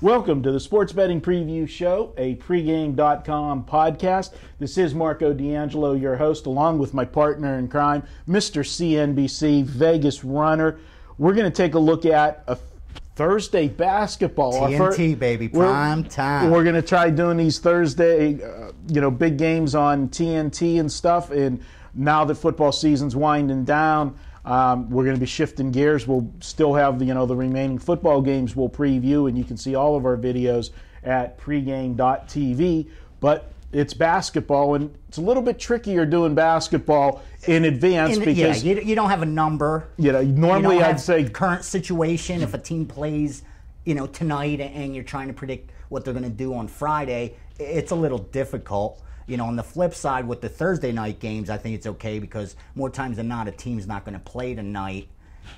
Welcome to the Sports Betting Preview Show, a pregame.com podcast. This is Marco D'Angelo, your host, along with my partner in crime, Mr. CNBC Vegas Runner. We're going to take a look at a Thursday basketball. TNT, baby, prime time. We're going to try doing these Thursday, big games on TNT and stuff. And now that football season's winding down, we're going to be shifting gears. We'll still have the remaining football games we'll preview, and you can see all of our videos at pregame.tv. But it's basketball, and it's a little bit trickier doing basketball in advance because you don't have a number. Normally I'd say current situation. If a team plays, tonight, and you're trying to predict what they're going to do on Friday, it's a little difficult. On the flip side, with the Thursday night games, I think it's okay because more times than not, a team's not going to play tonight,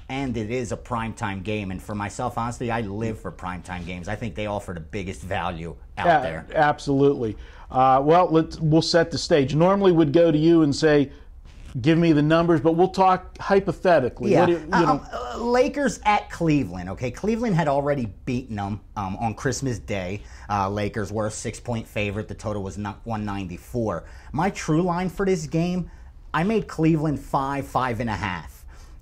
and it is a primetime game. And for myself, honestly, I live for primetime games. I think they offer the biggest value out there. Absolutely. We'll set the stage. Normally, we'd go to you and say, give me the numbers, but we'll talk hypothetically. Yeah. Lakers at Cleveland. Okay, Cleveland had already beaten them on Christmas Day. Lakers were a 6-point favorite. The total was 194. My true line for this game, I made Cleveland 5.5.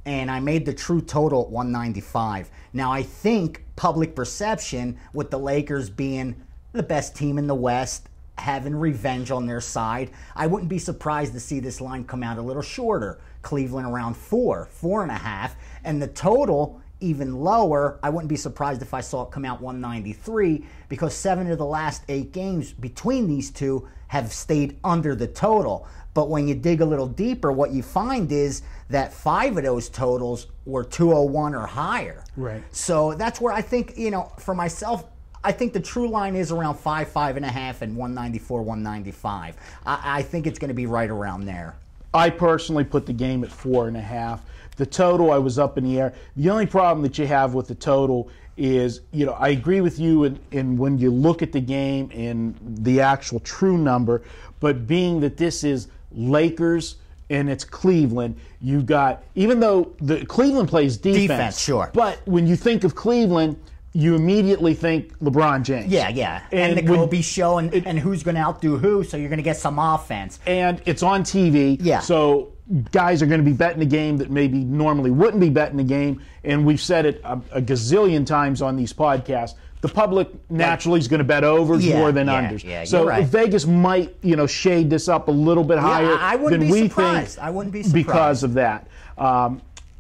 And I made the true total at 195. Now, I think public perception, with the Lakers being the best team in the West, having revenge on their side, I wouldn't be surprised to see this line come out a little shorter. Cleveland around 4.5, and the total even lower. I wouldn't be surprised if I saw it come out 193, because 7 of the last 8 games between these two have stayed under the total. But when you dig a little deeper, what you find is that 5 of those totals were 201 or higher. Right. So that's where I think, for myself, I think the true line is around 5.5, and 194, 195. I think it's going to be right around there. I personally put the game at 4.5. The total, I was up in the air. The only problem that you have with the total is, I agree with you in when you look at the game and the actual true number, but being that this is Lakers and it's Cleveland, you got, even though the Cleveland plays defense, sure, but when you think of Cleveland, you immediately think LeBron James. Yeah. And the Kobe show and who's going to outdo who, so you're going to get some offense. And it's on TV, so guys are going to be betting a game that maybe normally wouldn't be betting a game. And we've said it a gazillion times on these podcasts. The public naturally is going to bet overs more than unders. Yeah, so right. Vegas might, shade this up a little bit higher than we think. I wouldn't be surprised because of that.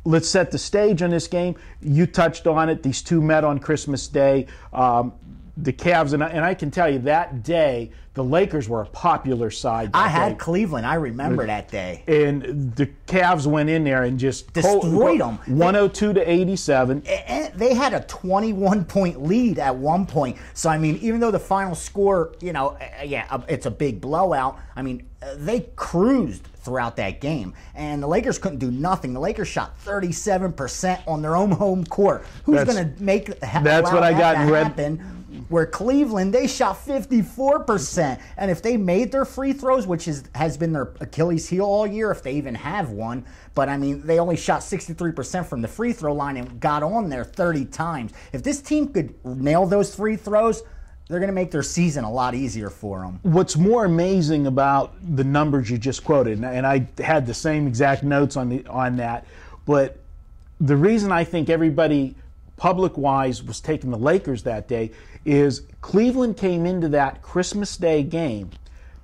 Let's set the stage on this game. You touched on it. These two met on Christmas Day. The Cavs, and I can tell you that day, the Lakers were a popular side. I had Cleveland. I remember that day. And the Cavs went in there and just destroyed them. 102-87. And they had a 21-point lead at one point. So, even though the final score, it's a big blowout, they cruised throughout that game. And the Lakers couldn't do nothing. The Lakers shot 37% on their own home court. Who's going to make that's what I got in red. Happen? Where Cleveland, they shot 54%. And if they made their free throws, which has been their Achilles heel all year, if they even have one, but they only shot 63% from the free throw line and got on there 30 times. If this team could nail those free throws, they're going to make their season a lot easier for them. What's more amazing about the numbers you just quoted, and I had the same exact notes on that, but the reason I think everybody public-wise was taking the Lakers that day is Cleveland came into that Christmas Day game.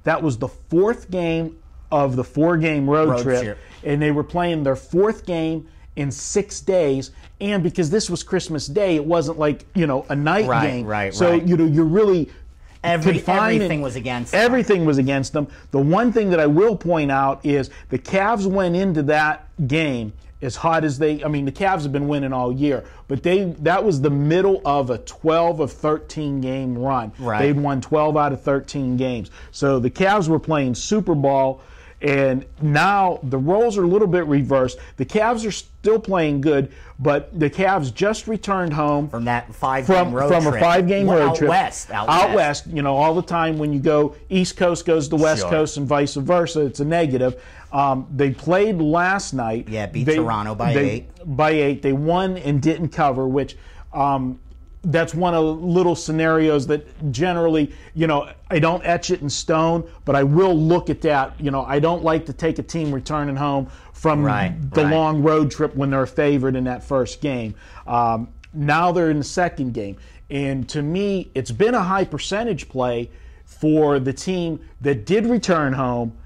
That was the 4th game of the 4-game road trip, and they were playing their 4th game in 6 days, and because this was Christmas Day, it wasn't like, a night game. Right. So, you're really everything was against them. Everything was against them. The one thing that I will point out is the Cavs went into that game as hot as the Cavs have been winning all year, but that was the middle of a 12 of 13 game run. Right. They'd won 12 out of 13 games. So the Cavs were playing Super Bowl, and now the roles are a little bit reversed. The Cavs are still playing good, but the Cavs just returned home from that 5-game road trip. From a 5-game road trip. Out west. All the time when you go East Coast goes to West Coast and vice versa, it's a negative. They played last night. Yeah, beat Toronto by 8. By 8. They won and didn't cover, which that's one of the little scenarios that generally, I don't etch it in stone, but I will look at that. I don't like to take a team returning home from the long road trip when they're a favorite in that first game. Now they're in the second game. And to me, it's been a high percentage play for the team that did return home,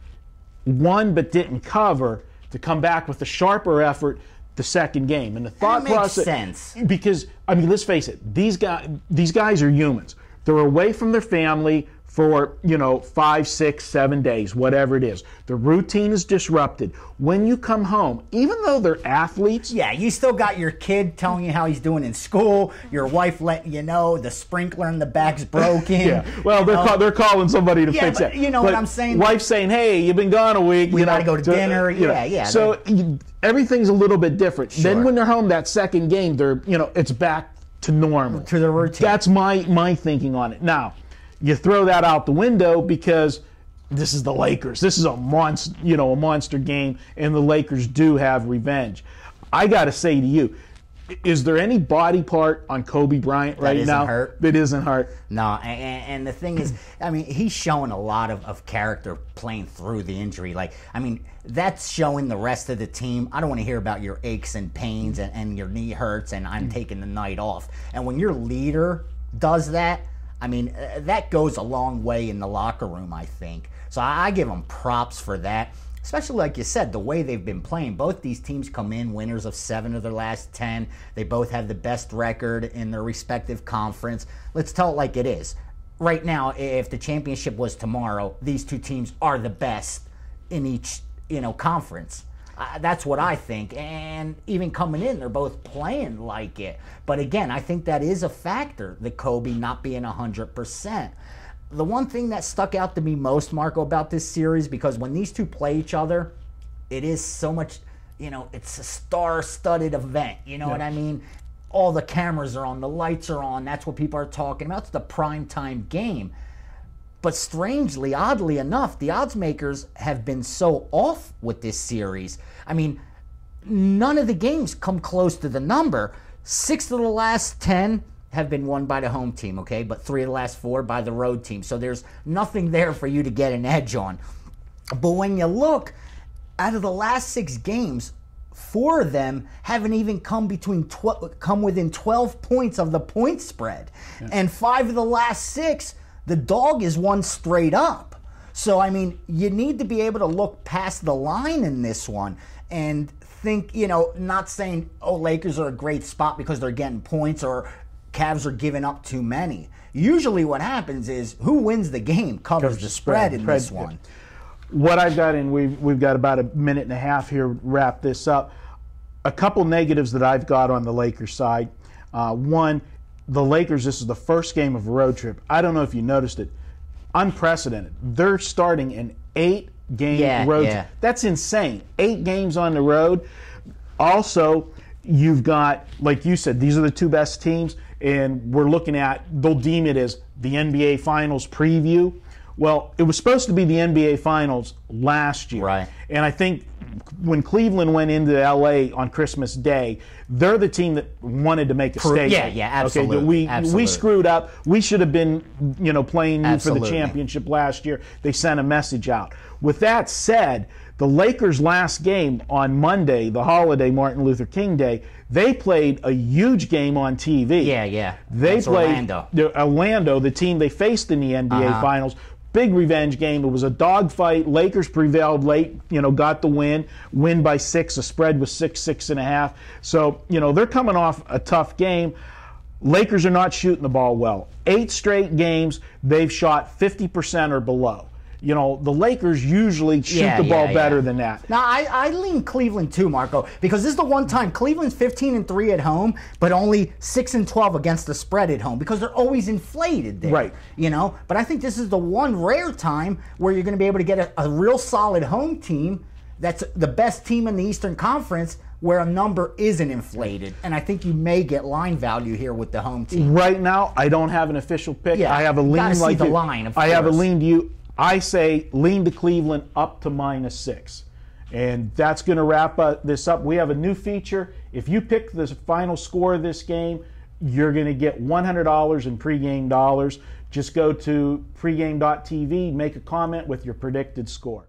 won but didn't cover, to come back with a sharper effort the second game. And the thought process makes sense. Because, let's face it, these guys are humans. They're away from their family for 5, 6, 7 days, whatever it is. The routine is disrupted. When you come home, even though they're athletes, you still got your kid telling you how he's doing in school, your wife letting you know the sprinkler in the back's broken. Well, they're calling somebody to fix but that. You know what I'm saying? Wife saying, "Hey, you've been gone a week. We got to go to dinner." So everything's a little bit different. Sure. Then when they're home that second game, they're it's back to normal, to the routine. That's my thinking on it. Now, you throw that out the window because this is the Lakers. This is a monster game, and the Lakers do have revenge. I got to say to you, is there any body part on Kobe Bryant right now that isn't hurt? No, and the thing is, he's showing a lot of character playing through the injury. That's showing the rest of the team, I don't want to hear about your aches and pains and your knee hurts and I'm taking the night off. And when your leader does that, that goes a long way in the locker room, I think. So I give them props for that, especially like you said, the way they've been playing. Both these teams come in winners of 7 of their last 10. They both have the best record in their respective conference. Let's tell it like it is. Right now, if the championship was tomorrow, these two teams are the best in each conference. That's what I think. And even coming in, they're both playing like it. But again, I think that is a factor, the Kobe not being 100%. The one thing that stuck out to me most, Marco, about this series, because when these two play each other, it is so much, it's a star-studded event. You know what I mean? All the cameras are on, the lights are on. That's what people are talking about. It's the primetime game. But strangely, oddly enough, the odds makers have been so off with this series. None of the games come close to the number. 6 of the last 10 have been won by the home team, okay? But 3 of the last 4 by the road team. So there's nothing there for you to get an edge on. But when you look, out of the last 6 games, 4 of them haven't even come within 12 points of the point spread. Yeah. And 5 of the last 6, the dog is won straight up. So, you need to be able to look past the line in this one and think, not saying, Lakers are a great spot because they're getting points or Cavs are giving up too many. Usually what happens is who wins the game covers the spread in this one. What I've got, and we've got about a minute and a half here to wrap this up. A couple negatives that I've got on the Lakers side. One, the Lakers, this is the first game of a road trip. I don't know if you noticed it. Unprecedented. They're starting an 8-game road trip. That's insane. 8 games on the road. Also, you've got, like you said, these are the 2 best teams, and we're looking at, they'll deem it as the NBA Finals preview. Well, it was supposed to be the NBA Finals last year. Right. And I think when Cleveland went into L.A. on Christmas Day, they're the team that wanted to make a statement. Yeah, absolutely. Okay, we screwed up. We should have been, playing you for the championship last year. They sent a message out. With that said, the Lakers' last game on Monday, the holiday, Martin Luther King Day, they played a huge game on TV. Yeah. They played Orlando. Orlando, the team they faced in the NBA Finals. Big revenge game. It was a dogfight. Lakers prevailed late, got the win by 6. The spread was 6.5. So, they're coming off a tough game. Lakers are not shooting the ball well. 8 straight games, they've shot 50% or below. The Lakers usually shoot the ball better than that. Now, I lean Cleveland too, Marco, because this is the one time Cleveland's 15-3 at home, but only 6-12 against the spread at home because they're always inflated there. Right. But I think this is the one rare time where you're going to be able to get a real solid home team that's the best team in the Eastern Conference where a number isn't inflated. And I think you may get line value here with the home team. Right now, I don't have an official pick. Yeah, I have a lean like the line, of course. I have a lean to you. I say lean to Cleveland up to -6. And that's going to wrap this up. We have a new feature. If you pick the final score of this game, you're going to get $100 in pregame dollars. Just go to pregame.tv, make a comment with your predicted score.